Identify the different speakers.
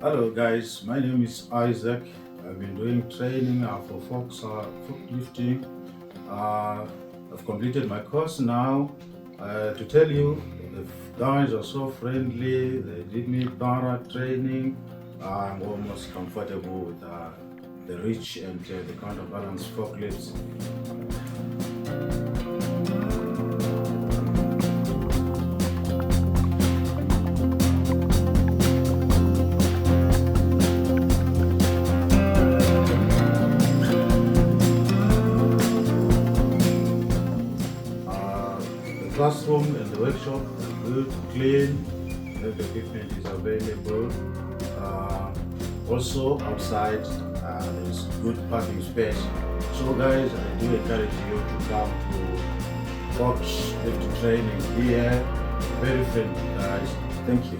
Speaker 1: Hello guys, my name is Isaac. I've been doing training for forklifting. I've completed my course now. To tell you, the guys are so friendly. They did me thorough training. I'm almost comfortable with the reach and the counterbalance forklifts. The classroom and the workshop are good, clean, the equipment is available. Also outside there's good parking space. So guys, I do encourage you to come to forklift training here. Very friendly guys. Thank you.